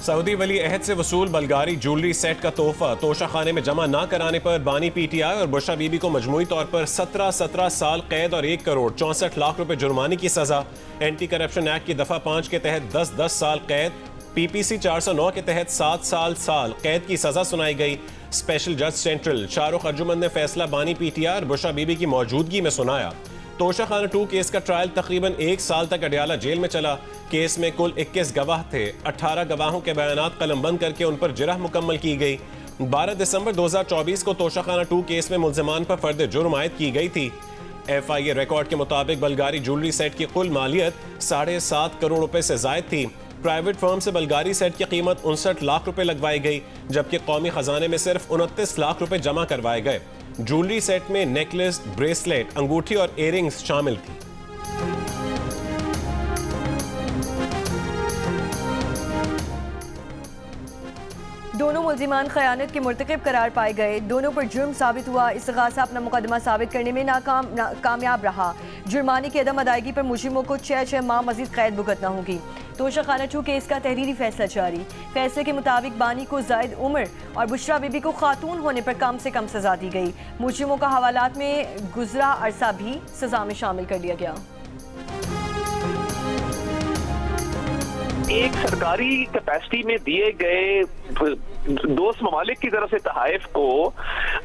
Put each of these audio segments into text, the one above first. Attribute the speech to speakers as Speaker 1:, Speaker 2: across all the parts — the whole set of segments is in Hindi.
Speaker 1: सऊदी वली अहद से वसूल बल्गारी ज्वेलरी सेट का तोहफा तोशा खाने में जमा न कराने पर बानी पीटीआई और बुशरा बीबी को मजमूई तौर पर 17 साल कैद और 1 करोड़ 64 लाख रुपए जुर्माने की सजा। एंटी करप्शन एक्ट की दफा 5 के तहत 10 साल कैद, PPC 409 के तहत 7 साल कैद की सजा सुनाई गई। स्पेशल जज सेंट्रल शाहरुख अर्जुमंद ने फैसला बानी पीटीआई और बुशरा बीबी की मौजूदगी में सुनाया। तोशा खाना 2 केस का ट्रायल तकरीबन 1 साल तक अडयाला जेल में चला। केस में कुल 21 गवाह थे। 18 गवाहों के बयानात कलमबंद करके उन पर जिरह मुकम्मल की गई। 12 दिसंबर 2024 को तोशा खाना 2 केस में मुल्जिमान पर फर्द जुर्म आयद की गई थी। FIA रिकॉर्ड के मुताबिक बल्गारी ज्वेलरी सेट की कुल मालियत 7.5 करोड़ रुपए से जायद थी। प्राइवेट फर्म से बल्गारी सेट की कीमत 59 लाख रुपए लगवाई गई, जबकि कौमी खजाने में सिर्फ 29 लाख रुपए जमा करवाए गए। ज्वेलरी सेट में नेकलेस, ब्रेसलेट, अंगूठी और इयररिंग्स शामिल थी।
Speaker 2: दोनों मुल्जिमान खयानत के मुर्तकिब करार पाए गए। दोनों पर जुर्म साबित हुआ। इस्तिगासा अपना मुकदमा साबित करने में कामयाब रहा। जुर्माने की अदम अदायगी पर मुजरिमों को 6 माह मजीद कैद भुगतना होगी। तोशा खाना 2 केस का तहरीरी फैसला जारी। फैसले के मुताबिक बानी को जायद उम्र और बुशरा बीबी को खातून होने पर कम से कम सजा दी गई। मुजरिमों का हवालात में गुजरा अरसा भी सजा में शामिल कर लिया गया।
Speaker 3: एक सरकारी कैपेसिटी में दिए गए दोस्त ममालिक की तरफ से तहाइफ को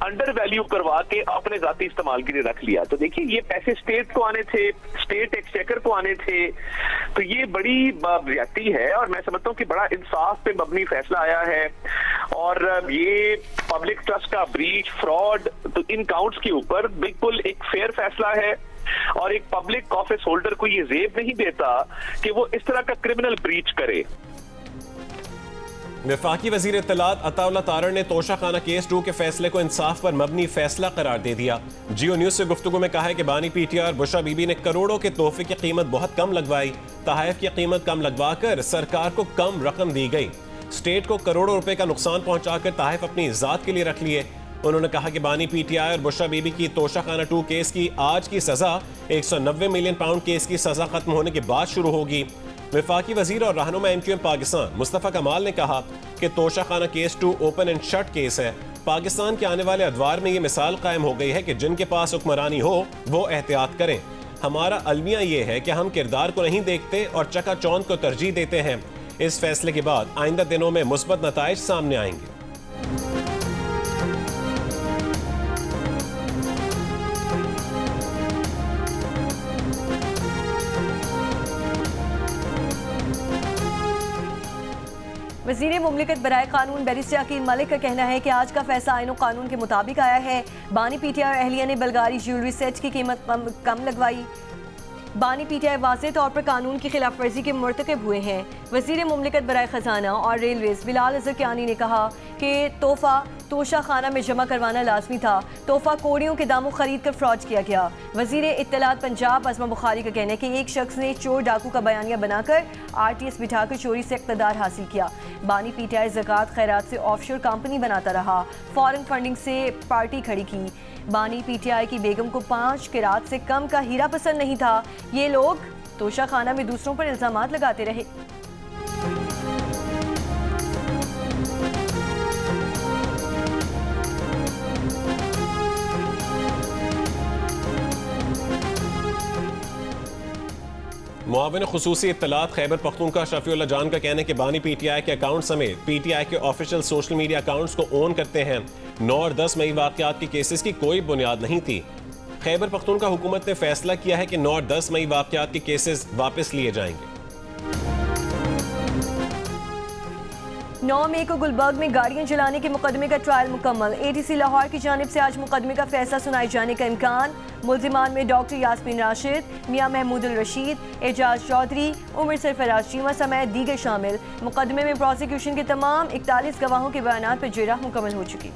Speaker 3: अंडर वैल्यू करवा के अपने जाती इस्तेमाल के लिए रख लिया। तो देखिए, ये पैसे स्टेट को आने थे, स्टेट एक्सचेकर को आने थे, तो ये बड़ी ज्यादती है और मैं समझता हूँ कि बड़ा इंसाफ पे मबनी फैसला आया है। और ये पब्लिक ट्रस्ट का ब्रीच, फ्रॉड, तो इन काउंट्स के ऊपर बिल्कुल एक फेयर फैसला है और एक पब्लिक ऑफिस होल्डर को ये जेब नहीं देता कि वो इस तरह का क्रिमिनल ब्रीच करे।
Speaker 1: वफाकी वजीर इत्तलात अताउल्लाह तारड़ ने तोशा खाना केस 2 के फैसले को इंसाफ पर मबनी फैसला करार दे दिया। जियो न्यूज से गुफ्तगू में कहा है कि बानी पीटीआई और बुशरा बीबी ने करोड़ों के तोहफे की कीमत बहुत कम लगवाई। तहाइफ की कीमत कम लगवाकर सरकार को कम रकम दी गई। स्टेट को करोड़ों रुपए का नुकसान पहुंचाकर तहाइफ अपनी ज़ात के लिए रख लिए। उन्होंने कहा कि बानी पीटीआई और बुशरा बीबी की तोशा खाना 2 केस की आज की सजा 190 मिलियन पाउंड केस की सजा खत्म होने के बाद शुरू होगी। वफाकी वजीर और रहनुमा MQM पाकिस्तान मुस्तफ़ा कमाल ने कहा कि तोशा खाना case 2 open and shut case है। पाकिस्तान के आने वाले अदवार में ये मिसाल कायम हो गई है कि जिनके पास हुक्मरानी हो वो एहतियात करें। हमारा अलमिया ये है कि हम किरदार को नहीं देखते और चकाचौंध को तरजीह देते हैं। इस फैसले के बाद आइंदा दिनों में मुस्बत नताइज सामने आएंगे।
Speaker 2: वज़ीर मुमलिकत बराए कानून बैरिस्टर अकील मलिक का कहना है कि आज का फैसला आईन और कानून के मुताबिक आया है। बानी पीटीआई और अहलिया ने बल्गारी ज्वेलरी सेट की कीमत कम लगवाई। बानी पीटीआई वाज़ेह तौर पर कानून की खिलाफ वर्जी के मुर्तकिब हुए हैं। वज़ीर मुमलिकत बराए खजाना और रेलवेज बिलाल अज़हर कियानी ने कहा कि तोहफा तोशा खाना में जमा करवाना लाजमी था। तोहफा कोड़ियों के दामों खरीद कर फ्रॉड किया गया। वज़ीर इत्तलात पंजाब अज़मा बुखारी का कहना है कि एक शख्स ने चोर डाकू का बयानिया बनाकर RTS बिठाकर चोरी से इक़्तिदार हासिल किया। बानी पीटीआई ज़कात खैरात से ऑफशोर कंपनी बनाता रहा। फॉरेन फंडिंग से पार्टी खड़ी की। बानी पीटीआई की बेगम को 5 किरात से कम का हीरा पसंद नहीं था। ये लोग तोशा खाना में दूसरों पर इल्जामात लगाते रहे।
Speaker 1: मुआविन खुसूसी इत्तलात खैबर पख्तूनख्वा शफीउल्लाह जान का कहना है कि बानी पीटीआई के अकाउंट समेत पीटीआई के ऑफिशियल सोशल मीडिया अकाउंट्स को ओन करते हैं। 9 और 10 मई वाक़यात के केसेस की कोई बुनियाद नहीं थी। खैबर पख्तूनख्वा हुकूमत ने फैसला किया है कि 9 और 10 मई वाक़यात के केसेस वापस लिए जाएंगे।
Speaker 2: 9 मई को गुलबर्ग में गाड़ियां जलाने के मुकदमे का ट्रायल मुकम्मल। ATC लाहौर की जानिब से आज मुकदमे का फैसला सुनाए जाने का इम्कान। मुल्जिमान में डॉक्टर यास्मीन राशिद, मियां महमूदुल रशीद, एजाज चौधरी, उमर सरफराज चीमा समेत दीगर शामिल। मुकदमे में प्रोसिक्यूशन के तमाम 41 गवाहों के बयानात पर जिरह मुकम्मल हो चुकी।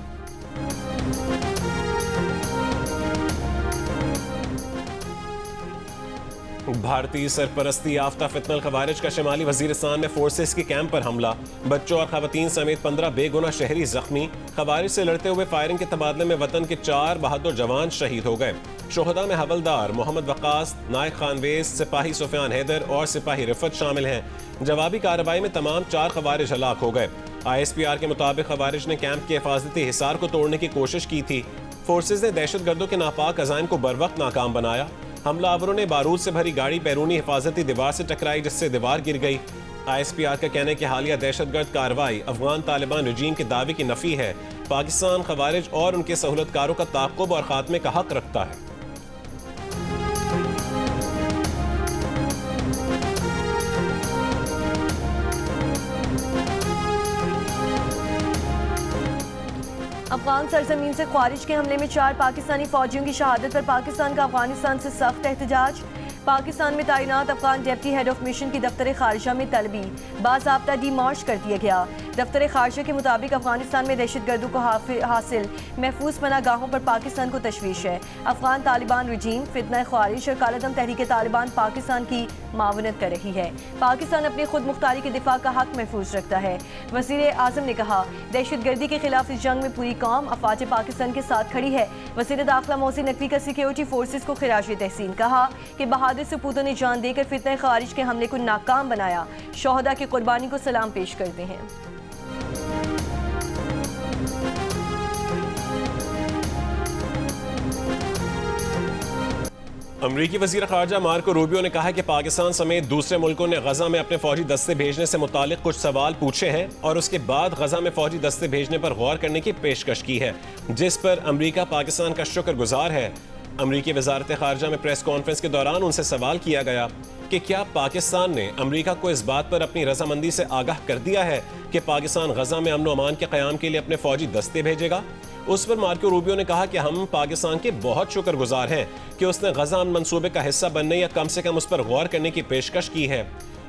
Speaker 1: भारतीय सरपरस्ती याफ्ता फितनल खवारिज का शिमाली वजीरिस्तान में फोर्सेस के कैंप पर हमला, बच्चों और खवातीन समेत 15 बेगुनाह शहरी जख्मी। खवारिज से लड़ते हुए फायरिंग के तबादले में वतन के 4 बहादुर जवान शहीद हो गए। शोहदा में हवलदार मोहम्मद वकास, नायक खानवेज, सिपाही सुफियान हैदर और सिपाही रिफत शामिल हैं। जवाबी कार्रवाई में तमाम 4 खवारिज हलाक हो गए। ISPR के मुताबिक खवारिज ने कैंप के हिफाजती हिसार को तोड़ने की कोशिश की थी। फोर्सेज ने दहशत गर्दों के नापाक अज़ाइम को बर वक्त नाकाम बनाया। हमलावरों ने बारूद से भरी गाड़ी बैरूनी हिफाजती दीवार से टकराई, जिससे दीवार गिर गई। ISPR का कहना है कि हालिया दहशतगर्द कार्रवाई अफगान तालिबान रजीम के दावे की नफी है। पाकिस्तान खवारिज और उनके सहूलतकारों का ताक़ुब और खात्मे का हक रखता है।
Speaker 2: अफगान सरजमीन से ख्वारिज के हमले में 4 पाकिस्तानी फौजियों की शहादत पर पाकिस्तान का अफगानिस्तान से सख्त एहतजाज। पाकिस्तान में तैनात Afghan deputy head of mission की दफ्तर खारिजा में तलबी बाज़ाब्ता डीमार्च कर दिया गया। दफ्तर खारिजा के मुताबिक अफगानिस्तान में दहशत गर्दों को हासिल महफूज पनागाहों पर पाकिस्तान को तशवीश है। अफगान तालिबान रजीम फितना ख्वारिज और कालादम तहरीक तालिबान पाकिस्तान की मावनत कर रही है। पाकिस्तान अपनी खुद मुख्तारी के दिफा का हक महफूज रखता है। वज़ीर आज़म ने कहा, दहशत गर्दी के खिलाफ इस जंग में पूरी कौम अफवाज पाकिस्तान के साथ खड़ी है। वज़ीर दाखिला मोहसिन नकवी का सिक्योरिटी फोर्सेस को खिराज तहसीन, कहा कि बहादुर सपूतों ने जान देकर फितना ख्वारिज के हमले को नाकाम बनाया। शोहदा की कुर्बानी को सलाम पेश करते हैं।
Speaker 1: अमरीकी वज़ीर ख़ारजा मार्को रूबियो ने कहा है कि पाकिस्तान समेत दूसरे मुल्कों ने गजा में अपने फौजी दस्ते भेजने से मुतालिक कुछ सवाल पूछे हैं और उसके बाद गजा में फौजी दस्ते भेजने पर गौर करने की पेशकश की है, जिस पर अमरीका पाकिस्तान का शुक्रगुजार है। अमरीकी वज़ारत ख़ारजा में प्रेस कॉन्फ्रेंस के दौरान उनसे सवाल किया गया कि क्या पाकिस्तान ने अमरीका को इस बात पर अपनी रजामंदी से आगाह कर दिया है कि पाकिस्तान गजा में अमन व अमान के क़याम के लिए अपने फौजी दस्ते भेजेगा। उस पर मार्को रूबियो ने कहा कि हम पाकिस्तान के बहुत शुक्रगुजार हैं कि उसने गजा अमन मंसूबे का हिस्सा बनने या कम से कम उस पर गौर करने की पेशकश की है।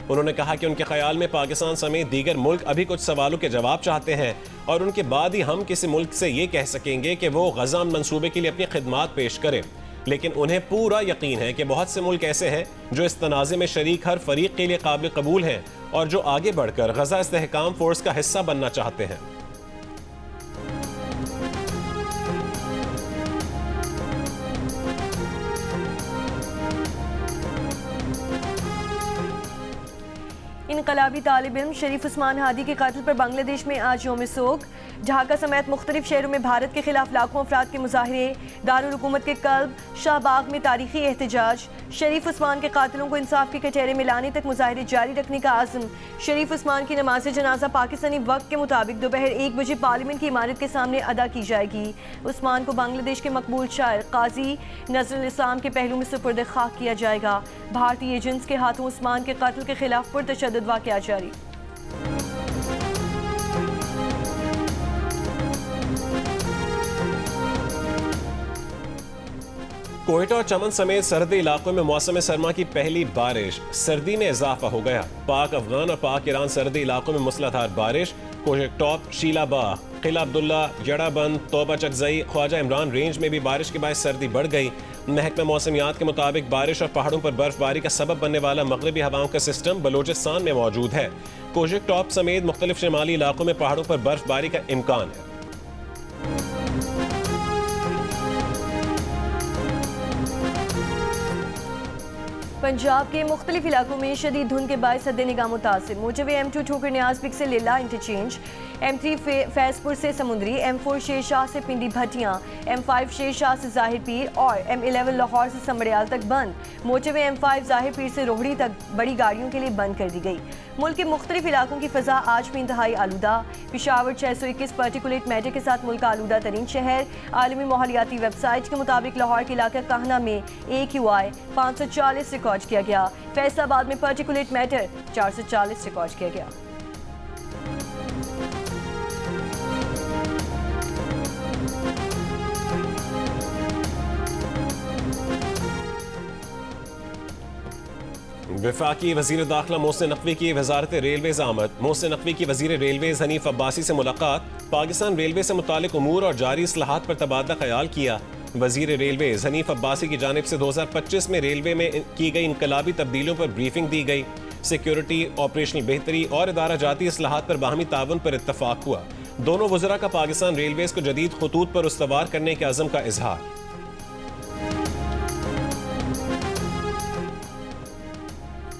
Speaker 1: उन्होंने कहा कि उनके ख्याल में पाकिस्तान समेत दीगर मुल्क अभी कुछ सवालों के जवाब चाहते हैं और उनके बाद ही हम किसी मुल्क से ये कह सकेंगे कि वो गजा अमन मंसूबे के लिए अपनी खिदमात पेश करे। लेकिन उन्हें पूरा यकीन है कि बहुत से मुल्क ऐसे हैं जो इस तनाज़े में शरीक हर फरीक के लिए काबिल कबूल हैं और जो आगे बढ़कर गजा इस्तेहकाम फोर्स का हिस्सा बनना चाहते हैं।
Speaker 2: इनकलाबी तालिब इल्म शरीफ उस्मान हादी के कत्ल पर बांग्लादेश में आज यौम सोग। ढाका समेत मुख्तलिफ शहरों में भारत के खिलाफ लाखों अफराद के मुजाहरे। दारुल हुकूमत के कल्ब शाहबाग में तारीखी एहतजाज। शरीफ उस्मान के कातिलों को इंसाफ के कचहरे में लाने तक मुजाहरे जारी रखने का आज़म। शरीफ उस्मान की नमाज जनाजा पाकिस्तानी वक्त के मुताबिक दोपहर 1 बजे पार्लियामेंट की इमारत के सामने अदा की जाएगी। उस्मान को बांग्लादेश के मकबूल शायर काजी नजरुल इस्लाम के पहलू में सुपुर्द खाक किया जाएगा। भारतीय एजेंट्स के हाथों उस्मान के कत्ल के खिलाफ पुरतशद्दुद वाक़या जारी।
Speaker 1: कोयटा और चमन समेत सरहदी इलाकों में मौसम सरमा की पहली बारिश। सर्दी में इजाफा हो गया। पाक अफगान और पाक ईरान सरहदी इलाकों में मूसलाधार बारिश। कोशक टॉप, शीलाबाग, किला अब्दुल्ला, जड़ाबंद, तोबा चकजई, ख्वाजा इमरान रेंज में भी बारिश के बाद सर्दी बढ़ गई। महकमा मौसमियात के मुताबिक बारिश और पहाड़ों पर बर्फबारी का सबब बनने वाला मगरबी हवाओं का सिस्टम बलोचिस्तान में मौजूद है। कोशक टॉप समेत मुख्तलिफ शिमाली इलाकों में पहाड़ों पर बर्फबारी का इम्कान है।
Speaker 2: पंजाब के मुख्तलिफ इलाकों में शदीद धुंध के बायस हद निगाह मुतासिर। मोटरवे M2 ठोकर न्याज पिक से लेला इंटरचेंज, M3 फैजपुर से समुंदरी, M4 शेरशाह से पिंडी भटियां, M5 शेरशाह से जाहिर पीर और M11 लाहौर से समड़ियाल तक बंद। मोटरवे M5 जाहिर पीर से रोहड़ी तक बड़ी गाड़ियों के लिए बंद कर दी गई। मुल्क के मुख्तलिफ इलाकों की फ़ज़ा आज भी इंतहाई आलूदा। पिशावर 621 पार्टिकुलेट मैटर के साथ मुल्क का आलूदा तरीन शहर। आलमी माहौलियाती वेबसाइट के मुताबिक लाहौर के इलाका कहना में AQI 540 रिकॉर्ड किया गया। फैसलाबाद में पार्टिकुलेट मैटर 440 रिकॉर्ड किया गया।
Speaker 1: वफाकी वज़ीर दाखिला मोहसिन नकवी की वजारत रेलवेज आमद। मोहसिन नकवी की वज़ीर रेलवेज हनीफ अब्बासी से मुलाकात। पाकिस्तान रेलवे से मुतालिक उमूर और जारी इस्लाहात पर तबादला ख्याल किया। वजीर रेलवे हनीफ अब्बासी की जानिब से 2025 में रेलवे में की गई इनकलाबी तब्दीलियों पर ब्रीफिंग दी गई। सिक्योरिटी, ऑपरेशनल बेहतरी और इदारा जाती इस्लाहात पर बाहमी ताउन पर इत्तफाक हुआ। दोनों वज़रा का पाकिस्तान रेलवेज को जदीद खतूत पर उस्तवार करने के अज़म का इजहार।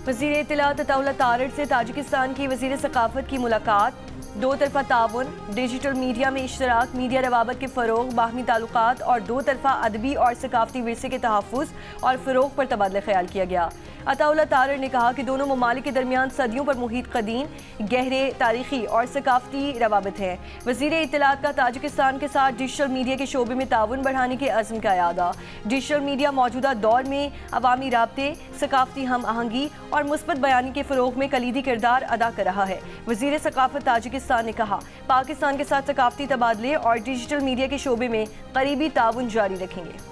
Speaker 2: वज़ीर इत्तलात अताउल्लाह तारड़ से ताजिकिस्तान की वज़ीर सकाफत की मुलाकात। दो तरफा ताउन, डिजिटल मीडिया में इश्तराक, मीडिया रवाबत के फ़रोग, बाहमी ताल्लुकात और दो तरफा अदबी और सकाफती विरसे के तहफ़्फ़ुज़ और फ़रोग पर तबादला ख्याल किया गया। अताउल्लाह तारड़ ने कहा कि दोनों ममालिक के दरमियान सदियों पर मुहित कदीम, गहरे तारीखी और सकाफती रवाबत है। वज़ीर इत्तलात का ताजिकिस्तान के साथ डिजिटल मीडिया के शोबे में ताउन बढ़ाने के अज़्म का यादा। डिजिटल मीडिया मौजूदा दौर में अवामी राब्ते, सकाफती हम आहंगी और मुस्बत बयानी के फ़रोग में कलीदी किरदार अदा कर रहा है। वज़ीर सकाफत ताजिकिस्तान ने कहा, पाकिस्तान के साथ सकाफती तबादले और डिजिटल मीडिया के शोबे में करीबी ताउन जारी रखेंगे।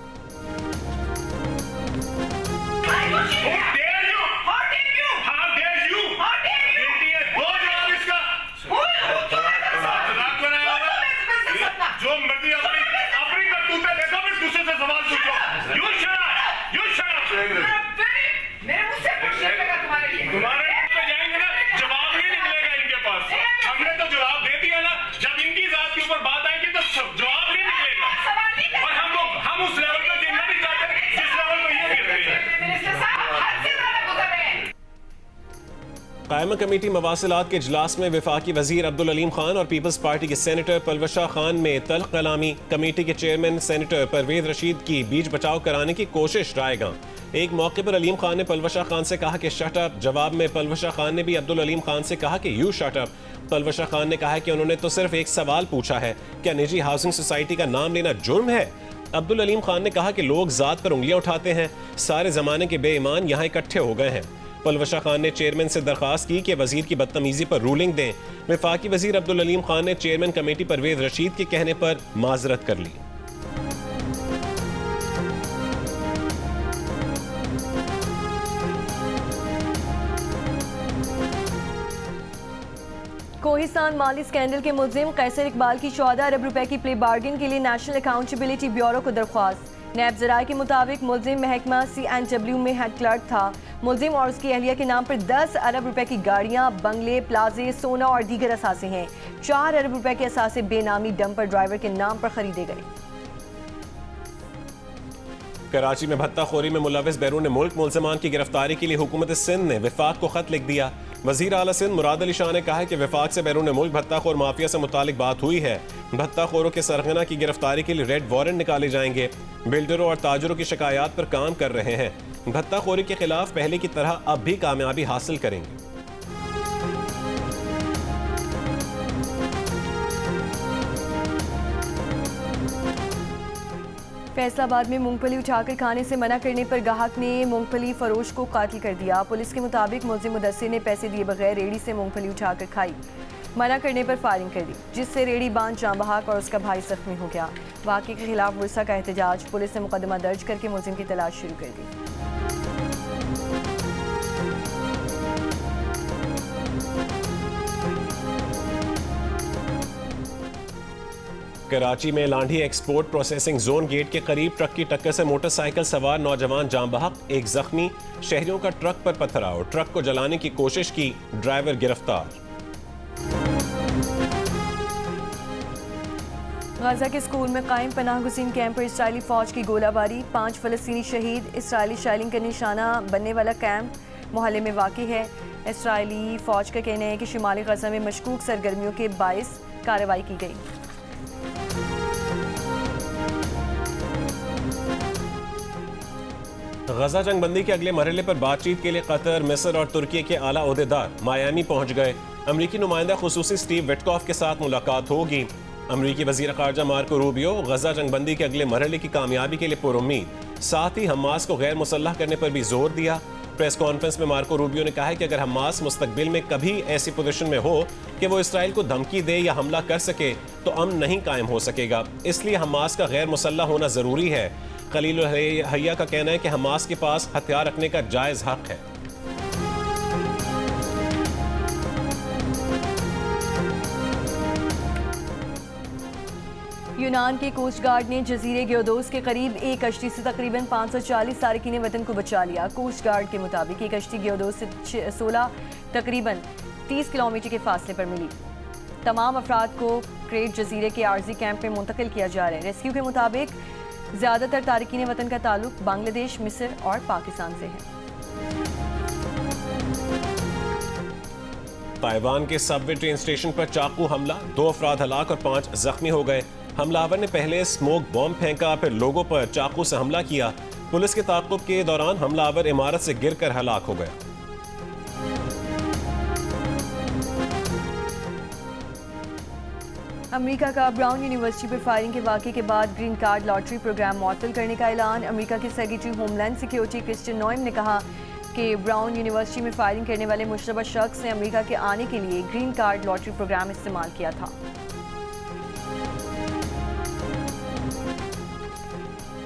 Speaker 4: जो मर्जी अपनी करतूतें देखो, फिर दूसरे से सवाल पूछो। तुम्हारे पे जाएंगे ना, जवाब नहीं निकलेगा इनके पास। हमने तो जवाब दे दिया ना, जब इनकी जात के ऊपर बात आएगी तो जवाब नहीं निकलेगा। और हम उस लेवल पे जीना नहीं चाहते जिस लेवल पे ये गिर रही है।
Speaker 1: कायमा कमेटी मवासिलात के इजलास में वफाकी वजीर अब्दुल अलीम खान और पीपल्स पार्टी के सेनेटर पलवशा खान में तल्ख कलामी। कमेटी के चेयरमैन सेनेटर परवेज रशीद की बीच बचाव कराने की कोशिश रायगा। एक मौके पर अलीम खान ने पलवशा खान से कहा कि शट अप। जवाब में पलवशा खान ने भी अब्दुल अलीम खान से कहा कि you shut up. Palwasha Khan ने कहा कि उन्होंने तो सिर्फ एक सवाल पूछा है, क्या निजी हाउसिंग सोसाइटी का नाम लेना जुर्म है? अब्दुल अलीम खान ने कहा कि लोग जात पर उंगलियां उठाते हैं, सारे जमाने के बेईमान यहाँ इकट्ठे हो गए हैं। पलवशा खान ने चेयरमैन से दरख्वास्त की कि वजीर की बदतमीजी पर रूलिंग दें। वफाकी वजीर अब्दुल अलीम खान ने चेयरमैन कमेटी परवेज रशीद के कहने पर माजरत कर ली।
Speaker 2: कोहिस्तान माली स्कैंडल के मुल्जिम कैसर इकबाल की 14 अरब रुपए की प्ले बार्गेन के लिए नेशनल अकाउंटेबिलिटी ब्यूरो को दरख्वास्त। नैब ज़राए के मुताबिक मुल्जिम महकमा CNW में हेड क्लर्क था। मुल्जिम और उसकी अहलिया के नाम पर 10 अरब रुपए की गाड़ियां, बंगले, प्लाजे, सोना और दीगर असासे हैं। 4 अरब रुपए के असासे बेनामी डंपर ड्राइवर के नाम पर खरीदे गए।
Speaker 1: कराची में भत्ताखोरी में मुलविस बैरून मुल्क मुल्ज़मान की गिरफ्तारी के लिए हुकूमत सिंध ने विफाक को खत लिख दिया। वज़ीर आला सिंध मुराद अली शाह ने कहा है कि विफाक से बैरून मुल्क भत्ताखोर माफिया से मुतालिक बात हुई है। भत्ताखोरों के सरगना की गिरफ्तारी के लिए रेड वारंट निकाले जाएंगे। बिल्डरों और ताजरों की शिकायत पर काम कर रहे हैं। भत्ताखोरी के खिलाफ पहले की तरह अब भी कामयाबी हासिल करेंगे।
Speaker 2: फैसलाबाद में मूंगफली उठाकर खाने से मना करने पर गाहक ने मूंगफली फरोश को कातिल कर दिया। पुलिस के मुताबिक मुल्जिम मुदस्सिर ने पैसे दिए बगैर रेडी से मूंगफली उठाकर खाई। मना करने पर फायरिंग कर दी, जिससे रेडी बांध जां बहाक और उसका भाई जख्मी हो गया। वाक़े के खिलाफ वर्षा का एहतजाज। पुलिस ने मुकदमा दर्ज करके मुल्जिम की तलाश शुरू कर दी।
Speaker 1: कराची में Landhi export processing zone gate के करीब ट्रक की टक्कर से मोटरसाइकिल सवार नौजवान जान बहक, एक जख्मी। शहरियों का ट्रक पर पथराव, ट्रक को जलाने की कोशिश की, ड्राइवर गिरफ्तार।
Speaker 2: गाजा के स्कूल में कायम पनाह गुज़ीन कैंप पर इसराइली फौज की गोलाबारी, 5 फलस्तीनी शहीद। इसराइली शायलिंग का निशाना बनने वाला कैंप मोहल्ले में वाक़ई है। इसराइली फौज का कहना है कि शुमाली गजा में मशकूक सरगर्मियों के बायस कार्रवाई की गई।
Speaker 1: गजा जंगबंदी के अगले मरहले पर बातचीत के लिए कतर, मिस्र और तुर्की के आला ओहदेदार मायामी पहुंच गए। अमरीकी नुमाइंदा खुसूसी स्टीव विटकॉफ के साथ मुलाकात होगी। अमरीकी वजीर ख़ारजा मार्को रूबियो गजा जंगबंदी के अगले मरहले की कामयाबी के लिए पुरुम्मीद। साथ ही हमास को गैर मुसल्लह करने पर भी जोर दिया। प्रेस कॉन्फ्रेंस में मार्को रूबियो ने कहा है कि अगर हमास मुस्तकबिल में कभी ऐसी पोजीशन में हो कि वो इसराइल को धमकी दे या हमला कर सके तो अमन नहीं कायम हो सकेगा, इसलिए हमास का गैर मुसल्लह होना ज़रूरी है। खलील हैया का कहना है कि हमास के पास हथियार रखने का जायज़ हक है।
Speaker 2: यूनान के कोस्ट गार्ड ने जजीरे ग्योदोस के करीब एक कश्ती से तकरीबन 540 तारकीन वतन को बचा लिया। कोस्ट गार्ड के मुताबिक ये कश्ती ग्योदोस से 16 तकरीबन 30 किलोमीटर के फासले पर मिली। तमाम अफराद को क्रेट जजीरे के आर्जी कैंप में मुंतकिल किया जा रहा है। रेस्क्यू के मुताबिक ज़्यादातर तारकीन वतन का ताल्लुक बांग्लादेश, मिस्र और पाकिस्तान से है।
Speaker 1: ताइवान के सबवे ट्रेन स्टेशन पर चाकू हमला, 2 अफराद हलाक और 5 जख्मी हो गए। हमलावर ने पहले स्मोक बॉम्ब फेंका, फिर लोगों पर चाकू से हमला किया। पुलिस के ताक़ुब के दौरान हमलावर इमारत से गिरकर हलाक हो गया।
Speaker 2: अमेरिका का ब्राउन यूनिवर्सिटी पर फायरिंग के वाक़े के बाद ग्रीन कार्ड लॉटरी प्रोग्राम मुअत्तल करने का ऐलान। अमेरिका के secretary homeland security Christian Noam ने कहा कि ब्राउन यूनिवर्सिटी में फायरिंग करने वाले मुशतबा शख्स ने अमेरिका के आने के लिए ग्रीन कार्ड लॉटरी प्रोग्राम इस्तेमाल किया था।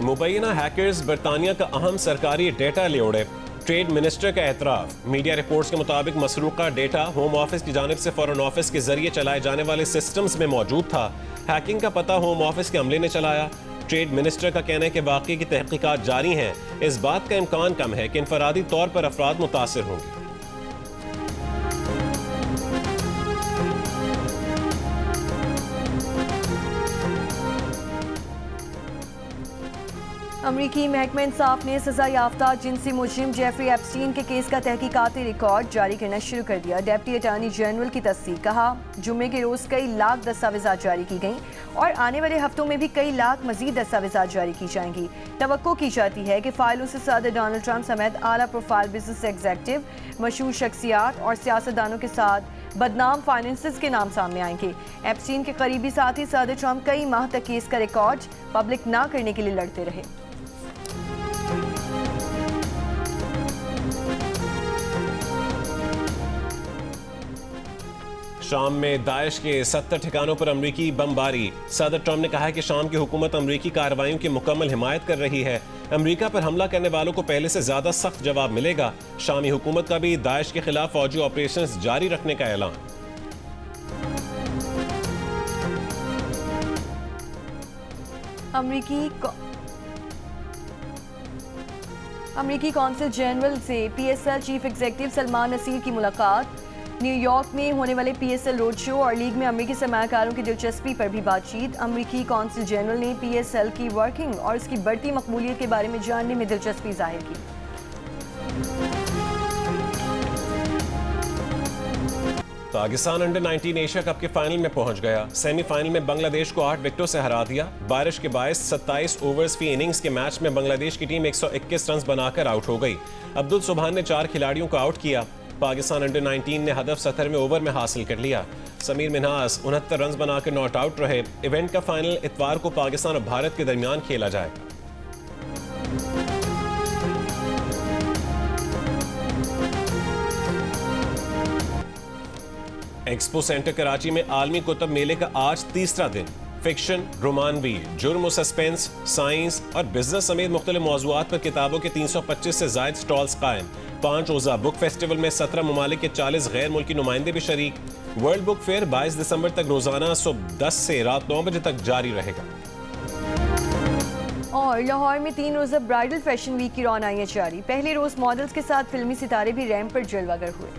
Speaker 1: मुबैना हैकर्स बरतानिया का अहम सरकारी डेटा ले उड़े, ट्रेड मिनिस्टर का एतराफ़। मीडिया रिपोर्ट्स के मुताबिक मसरूका डेटा होम ऑफिस की जानिब से फॉरेन ऑफिस के जरिए चलाए जाने वाले सिस्टम्स में मौजूद था। हैकिंग का पता होम ऑफिस के अमले ने चलाया। ट्रेड मिनिस्टर का कहना है कि वाक़ई की तहकीकात जारी हैं। इस बात का इम्कान कम है कि इनफरादी तौर पर अफराद मुतासिर होंगे।
Speaker 2: अमरीकी महकमा इंसाफ ने सजा याफ्ता जिनसी मुजरिम जेफरी एप्स्टीन के केस का तहकीकाती रिकॉर्ड जारी करना शुरू कर दिया। डिप्टी अटॉर्नी जनरल की तस्दीक, कहा जुम्मे के रोज़ कई लाख दस्तावेज़ात जारी की गईं और आने वाले हफ्तों में भी कई लाख मजीद दस्तावेज़ात जारी की जाएंगी। तवक्को की जाती है कि फाइलों से सदर डोनाल्ड ट्रंप समेत आला प्रोफाइल बिजनेस एग्जेक्टिव, मशहूर शख्सियात और सियासतदानों के साथ बदनाम फाइनेंसेस के नाम सामने आएंगे। एप्स्टीन के करीबी साथी सदर ट्रंप कई माह तक केस का रिकॉर्ड पब्लिक ना करने के लिए लड़ते रहे।
Speaker 1: शाम में दाइश के 70 ठिकानों पर अमरीकी बमबारी। सदर ट्रंप ने कहा है कि शाम की हुकूमत अमरीकी कार्रवाइयों की मुकम्मल हिमायत कर रही है। अमरीका पर हमला करने वालों को पहले से ज्यादा सख्त जवाब मिलेगा। शामी हुकूमत का भी दाइश के खिलाफ फौजी ऑपरेशंस जारी रखने का ऐलान।
Speaker 2: अमरीकी कौंसिल जनरल से PSL chief executive Salman Nasir की मुलाकात। न्यूयॉर्क में होने वाले पीएसएल रोड शो और लीग में अमरीकी सरमायाकारों की दिलचस्पी पर भी बातचीत। अमरीकी कौंसिल जनरल ने पीएसएल की वर्किंग और उसकी बढ़ती मकबूलियत के बारे में जानने में दिलचस्पी जाहिर की।
Speaker 1: पाकिस्तान अंडर 19 एशिया कप के फाइनल में पहुंच गया। सेमीफाइनल में बांग्लादेश को 8 विकेटों से हरा दिया। बारिश के बायस 27 ओवर्स फी इनिंग्स के मैच में बांग्लादेश की टीम 121 रन बनाकर आउट हो गई। अब्दुल सुबहान ने 4 खिलाड़ियों को आउट किया। पाकिस्तान अंडर 19 ने हदफ 17वें ओवर में हासिल कर लिया। समीर मिन्हास 69 रन बनाकर नॉट आउट रहे। इवेंट का फाइनल इतवार को पाकिस्तान और भारत के दरमियान खेला जाएगा। एक्सपो सेंटर कराची में आलमी कुतुब मेले का आज तीसरा दिन। फिक्शन, रोमानवी, जुर्म और सस्पेंस, साइंस और बिजनेस समेत मुख्तलिफ मौज़ूआत पर किताबों के 325 से ज़ायद स्टॉल्स कायम। 5 रोज़ा बुक फेस्टिवल में 17 ममालिक के 40 गैर मुल्की नुमाइंदे भी शरीक। वर्ल्ड बुक फेयर 22 दिसंबर तक रोजाना सुबह 10 से रात 9 बजे तक जारी रहेगा।
Speaker 2: और लाहौर में 3 रोज़ा ब्राइडल फैशन वीक की रौनक जारी। पहले रोज मॉडल्स के साथ फिल्मी सितारे भी रैंप पर जलवागर हुए।